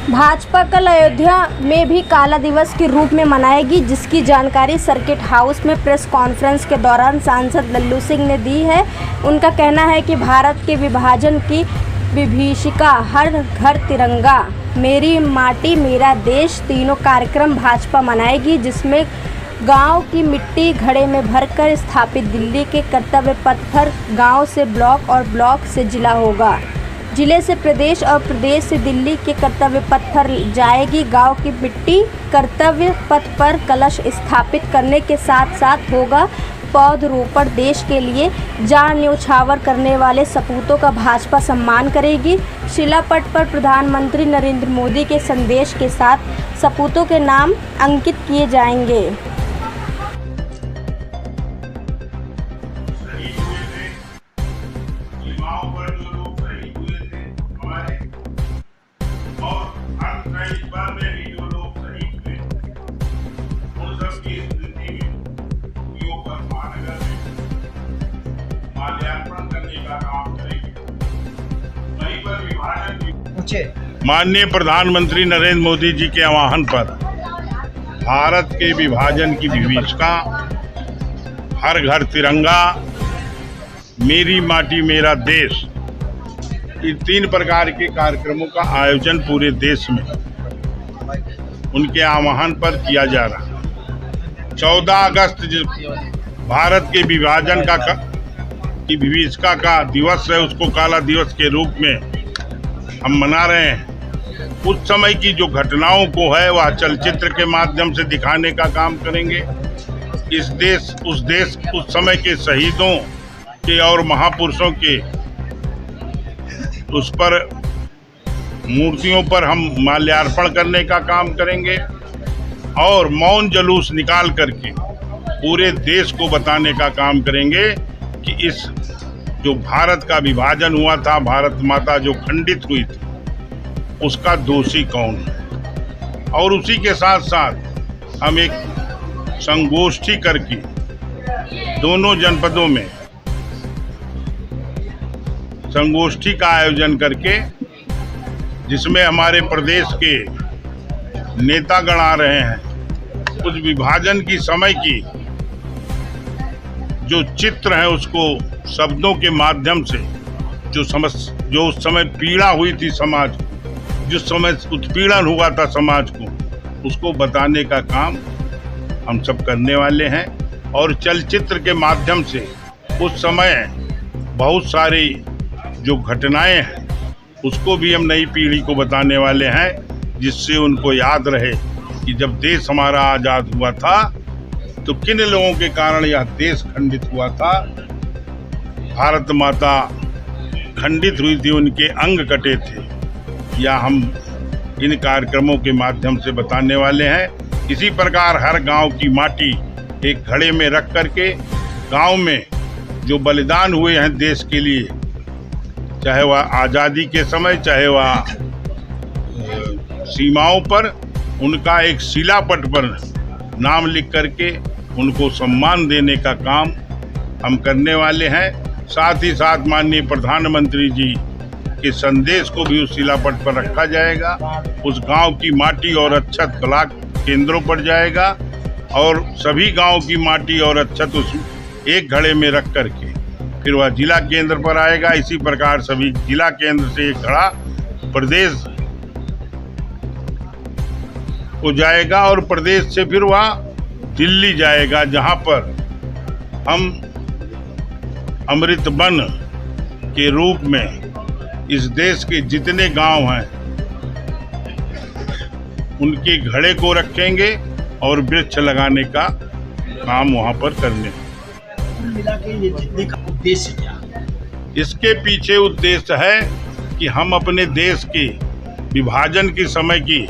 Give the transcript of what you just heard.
भाजपा कल अयोध्या में भी काला दिवस के रूप में मनाएगी, जिसकी जानकारी सर्किट हाउस में प्रेस कॉन्फ्रेंस के दौरान सांसद लल्लू सिंह ने दी है। उनका कहना है कि भारत के विभाजन की विभीषिका, हर घर तिरंगा, मेरी माटी मेरा देश तीनों कार्यक्रम भाजपा मनाएगी, जिसमें गांव की मिट्टी घड़े में भरकर स्थापित दिल्ली के कर्तव्य पथ पर गांव से ब्लॉक और ब्लॉक से जिला होगा। जिले से प्रदेश और प्रदेश से दिल्ली के कर्तव्य पथ पर जाएगी। गांव की मिट्टी कर्तव्य पथ पर कलश स्थापित करने के साथ साथ होगा पौधरोपण। देश के लिए जान न्यौछावर करने वाले सपूतों का भाजपा सम्मान करेगी। शिलापट पर प्रधानमंत्री नरेंद्र मोदी के संदेश के साथ सपूतों के नाम अंकित किए जाएंगे। माननीय प्रधानमंत्री नरेंद्र मोदी जी के आह्वान पर भारत के विभाजन की विभीषिका, हर घर तिरंगा, मेरी माटी मेरा देश, इन 3 प्रकार के कार्यक्रमों का आयोजन पूरे देश में उनके आह्वान पर किया जा रहा है। 14 अगस्त जो भारत के विभाजन की विभीषिका का दिवस है, उसको काला दिवस के रूप में हम मना रहे हैं। उस समय की जो घटनाओं को है वह चलचित्र के माध्यम से दिखाने का काम करेंगे। उस समय के शहीदों के और महापुरुषों के उस पर मूर्तियों पर हम माल्यार्पण करने का काम करेंगे और मौन जुलूस निकाल करके पूरे देश को बताने का काम करेंगे कि इस जो भारत का विभाजन हुआ था, भारत माता जो खंडित हुई थी, उसका दोषी कौन है। और उसी के साथ साथ हम एक संगोष्ठी करके दोनों जनपदों में संगोष्ठी का आयोजन करके, जिसमें हमारे प्रदेश के नेतागण आ रहे हैं, उस विभाजन की समय की जो चित्र है उसको शब्दों के माध्यम से जो उस समय पीड़ा हुई थी समाज को, जिस समय उत्पीड़न हुआ था समाज को, उसको बताने का काम हम सब करने वाले हैं। और चलचित्र के माध्यम से उस समय बहुत सारी जो घटनाएं हैं उसको भी हम नई पीढ़ी को बताने वाले हैं, जिससे उनको याद रहे कि जब देश हमारा आज़ाद हुआ था तो किन लोगों के कारण यह देश खंडित हुआ था। भारत माता खंडित हुई थी, उनके अंग कटे थे, या हम इन कार्यक्रमों के माध्यम से बताने वाले हैं। इसी प्रकार हर गांव की माटी एक घड़े में रख करके गांव में जो बलिदान हुए हैं देश के लिए, चाहे वह आज़ादी के समय, चाहे वह सीमाओं पर, उनका एक शिलापट पर नाम लिख करके उनको सम्मान देने का काम हम करने वाले हैं। साथ ही साथ माननीय प्रधानमंत्री जी के संदेश को भी उस शिलापट पर रखा जाएगा। उस गांव की माटी और अक्षत ब्लॉक केंद्रों पर जाएगा और सभी गांव की माटी और अक्षत उस एक घड़े में रख करके फिर वह जिला केंद्र पर आएगा। इसी प्रकार सभी जिला केंद्र से एक घड़ा प्रदेश को जाएगा और प्रदेश से फिर वह दिल्ली जाएगा, जहां पर हम अमृत वन के रूप में इस देश के जितने गांव हैं उनके घड़े को रखेंगे और वृक्ष लगाने का काम वहां पर करने। मिला के ये जितने का उद्देश्य क्या है? इसके पीछे उद्देश्य है कि हम अपने देश के विभाजन के समय की